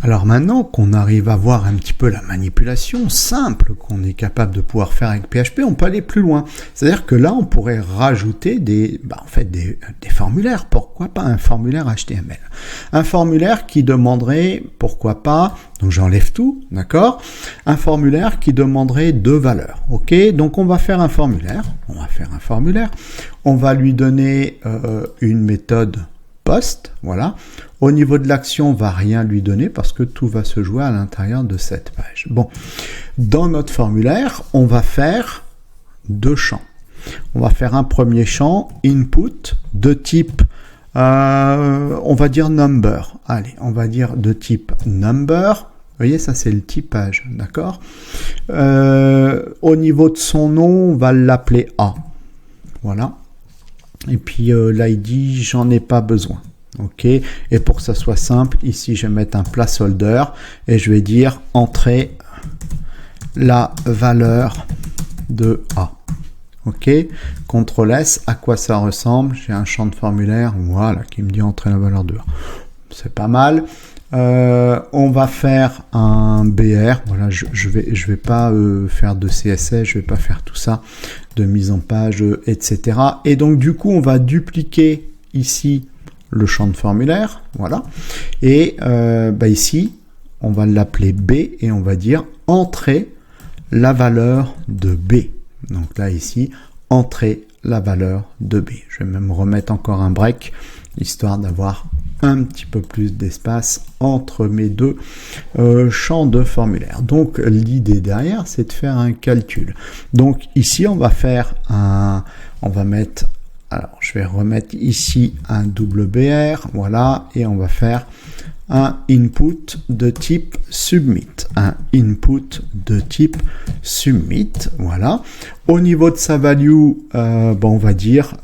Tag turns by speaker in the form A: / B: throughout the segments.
A: Alors maintenant qu'on arrive à voir un petit peu la manipulation simple qu'on est capable de pouvoir faire avec PHP, on peut aller plus loin. C'est-à-dire que là, on pourrait rajouter des formulaires. Pourquoi pas un formulaire HTML? Un formulaire qui demanderait, pourquoi pas, donc j'enlève tout, d'accord? Un formulaire qui demanderait 2 valeurs, ok? Donc on va faire un formulaire. On va lui donner une méthode post, voilà. Au niveau de l'action, on va rien lui donner parce que tout va se jouer à l'intérieur de cette page. Bon, dans notre formulaire, on va faire 2 champs. On va faire un premier champ, input, de type, on va dire number. Allez, on va dire de type number. Vous voyez, ça c'est le typage, d'accord? Au niveau de son nom, on va l'appeler A. Voilà. Et puis l'ID, j'en ai pas besoin. Ok. Et pour que ça soit simple, ici je vais mettre un placeholder et je vais dire entrer la valeur de A. Ok. CTRL S, à quoi ça ressemble? J'ai un champ de formulaire, voilà, qui me dit entrer la valeur de A. C'est pas mal. On va faire un BR. Voilà, je vais pas faire de CSS, je vais pas faire tout ça, de mise en page, etc. Et donc du coup, on va dupliquer ici le champ de formulaire, voilà. Et ici, on va l'appeler B et on va dire entrer la valeur de B. Donc là ici, entrer la valeur de B. Je vais même remettre encore un break histoire d'avoir un petit peu plus d'espace entre mes 2 champs de formulaire. Donc l'idée derrière, c'est de faire un calcul. Donc ici, on va mettre, alors je vais remettre ici un WBR, voilà, et on va faire un input de type submit. Un input de type submit, voilà. Au niveau de sa value, on va dire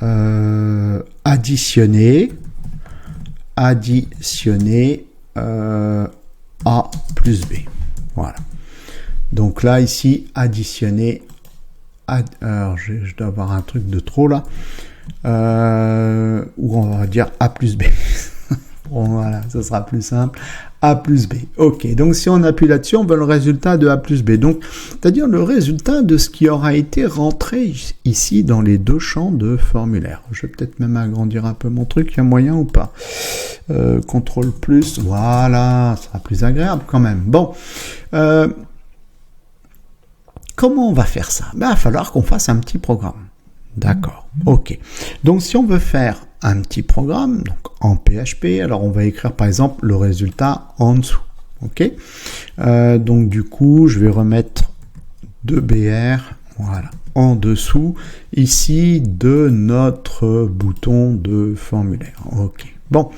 A: additionner A plus B. Voilà. Donc là, ici, additionner. Alors, je dois avoir un truc de trop là. Où on va dire A plus B. Bon, voilà, ça sera plus simple. A plus B. Ok, donc si on appuie là-dessus, on veut le résultat de A plus B. Donc, c'est-à-dire le résultat de ce qui aura été rentré ici dans les 2 champs de formulaire. Je vais peut-être même agrandir un peu mon truc, il y a moyen ou pas. CTRL plus, voilà, ça sera plus agréable quand même. Bon, comment on va faire ça? Il va falloir qu'on fasse un petit programme. D'accord, ok. Donc si on veut faire un petit programme, donc en PHP, alors on va écrire par exemple le résultat en dessous. Ok. Donc du coup, je vais remettre 2BR, voilà, en dessous, ici, de notre bouton de formulaire. Ok. Bon.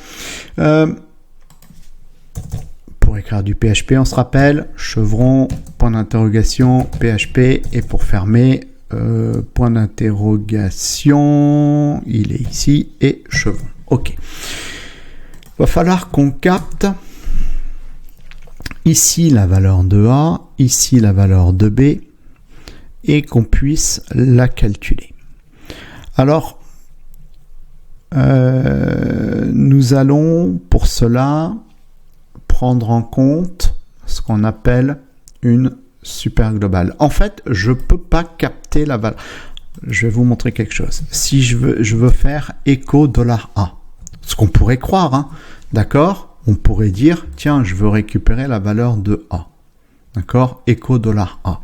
A: Pour écrire du PHP, on se rappelle, chevron, point d'interrogation, PHP, et pour fermer, point d'interrogation, il est ici, et chevron. Ok. Va falloir qu'on capte ici la valeur de A, ici la valeur de B, et qu'on puisse la calculer. Alors, nous allons pour cela prendre en compte ce qu'on appelle une super globale. En fait, je peux pas capter la valeur. Je vais vous montrer quelque chose. Si je veux faire echo $A, ce qu'on pourrait croire, hein, d'accord? On pourrait dire, tiens, je veux récupérer la valeur de A, d'accord? Echo $A.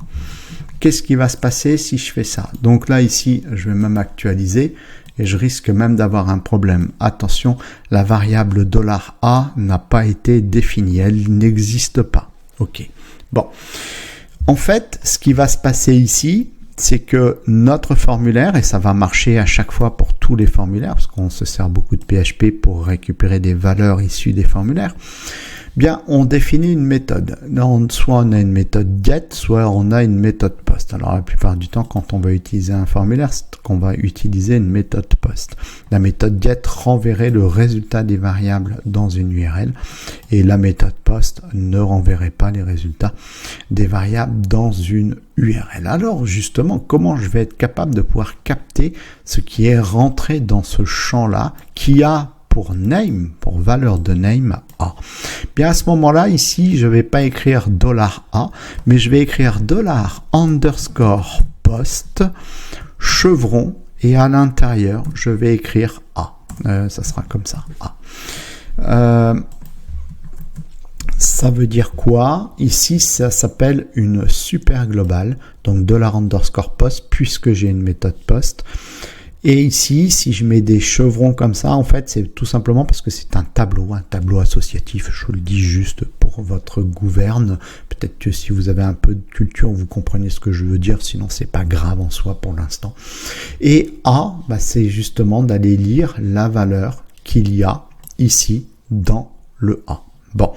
A: Qu'est-ce qui va se passer si je fais ça? Donc là, ici, je vais même actualiser et je risque même d'avoir un problème. Attention, la variable $A n'a pas été définie, elle n'existe pas. Ok. Bon. En fait, ce qui va se passer ici, c'est que notre formulaire, et ça va marcher à chaque fois pour tous les formulaires, parce qu'on se sert beaucoup de PHP pour récupérer des valeurs issues des formulaires, bien, on définit une méthode. Soit on a une méthode get, soit on a une méthode post. Alors, la plupart du temps, quand on va utiliser un formulaire, c'est qu'on va utiliser une méthode post. La méthode get renverrait le résultat des variables dans une URL et la méthode post ne renverrait pas les résultats des variables dans une URL. Alors, justement, comment je vais être capable de pouvoir capter ce qui est rentré dans ce champ-là qui a pour name, pour valeur de name A. Bien à ce moment-là, ici, je ne vais pas écrire $A, mais je vais écrire $_post, chevron, et à l'intérieur, je vais écrire A. Ça sera comme ça, A. Ça veut dire quoi? Ici, ça s'appelle une super globale, donc $_post, puisque j'ai une méthode post. Et ici, si je mets des chevrons comme ça, en fait, c'est tout simplement parce que c'est un tableau associatif. Je vous le dis juste pour votre gouverne. Peut-être que si vous avez un peu de culture, vous comprenez ce que je veux dire. Sinon, c'est pas grave en soi pour l'instant. Et A, c'est justement d'aller lire la valeur qu'il y a ici dans le A. Bon,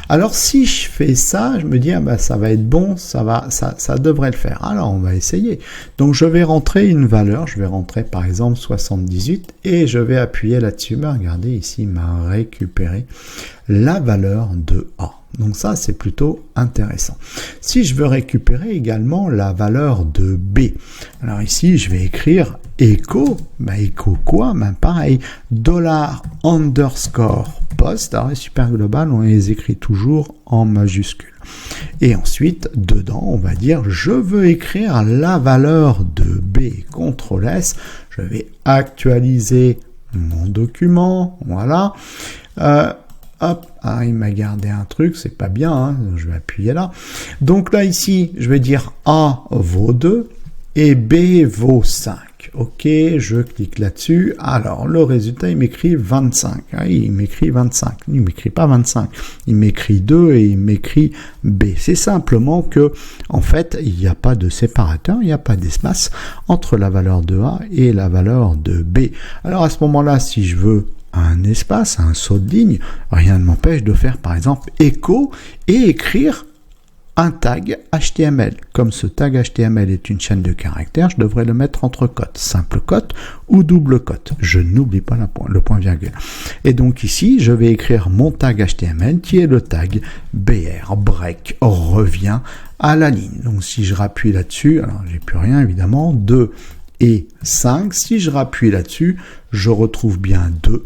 A: alors si je fais ça, je me dis ça va être bon, ça devrait le faire. Alors on va essayer. Donc je vais rentrer une valeur, je vais rentrer par exemple 78 et je vais appuyer là-dessus. Regardez ici, il m'a récupéré la valeur de A. Donc ça c'est plutôt intéressant. Si je veux récupérer également la valeur de B, alors ici je vais écrire echo, echo quoi? Pareil, $_post, alors les super globales, on les écrit toujours en majuscule. Et ensuite, dedans, on va dire, je veux écrire la valeur de B, CTRL S, je vais actualiser mon document, voilà. Il m'a gardé un truc, c'est pas bien, je vais appuyer là. Donc là, ici, je vais dire A vaut 2 et B vaut 5. Ok, je clique là-dessus. Alors, le résultat, il m'écrit 25. Il m'écrit 25. Il m'écrit pas 25. Il m'écrit 2 et il m'écrit B. C'est simplement que, en fait, il n'y a pas de séparateur, il n'y a pas d'espace entre la valeur de A et la valeur de B. Alors, à ce moment-là, si je veux un espace, un saut de ligne, rien ne m'empêche de faire, par exemple, echo et écrire un tag HTML. Comme ce tag HTML est une chaîne de caractères, je devrais le mettre entre cotes, simple cote ou double cote. Je n'oublie pas le point virgule. Et donc ici, je vais écrire mon tag HTML qui est le tag BR, break, revient à la ligne. Donc si je rappuie là-dessus, alors j'ai plus rien évidemment, 2 et 5. Si je rappuie là-dessus, je retrouve bien 2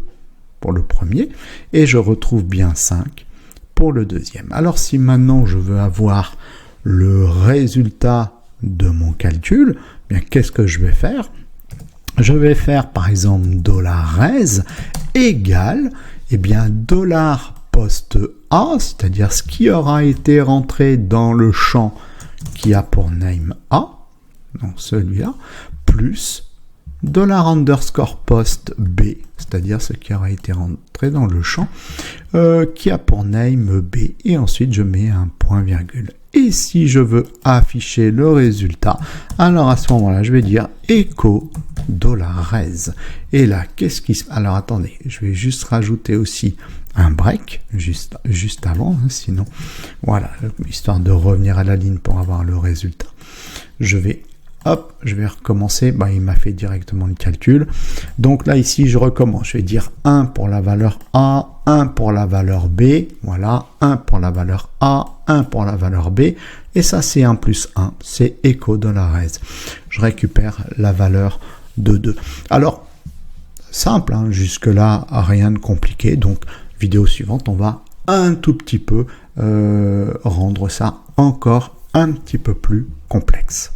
A: pour le premier et je retrouve bien 5 pour le deuxième. Alors si maintenant je veux avoir le résultat de mon calcul, bien qu'est-ce que je vais faire? Je vais faire par exemple $raise égale $post A, c'est-à-dire ce qui aura été rentré dans le champ qui a pour name A, donc celui-là, plus $_post B, c'est-à-dire ce qui aura été rentré dans le champ qui a pour name B, et ensuite je mets un point virgule. Et si je veux afficher le résultat, alors à ce moment-là, je vais dire echo $raise. Et là, qu'est-ce qui se passe? Alors attendez, je vais juste rajouter aussi un break juste avant, sinon voilà, histoire de revenir à la ligne pour avoir le résultat. Je vais recommencer. Il m'a fait directement le calcul. Donc là, ici, je recommence. Je vais dire 1 pour la valeur A, 1 pour la valeur B. Voilà, 1 pour la valeur A, 1 pour la valeur B. Et ça, c'est 1 plus 1. C'est echo $raise. Je récupère la valeur de 2. Alors, simple, jusque-là, rien de compliqué. Donc, vidéo suivante, on va un tout petit peu rendre ça encore un petit peu plus complexe.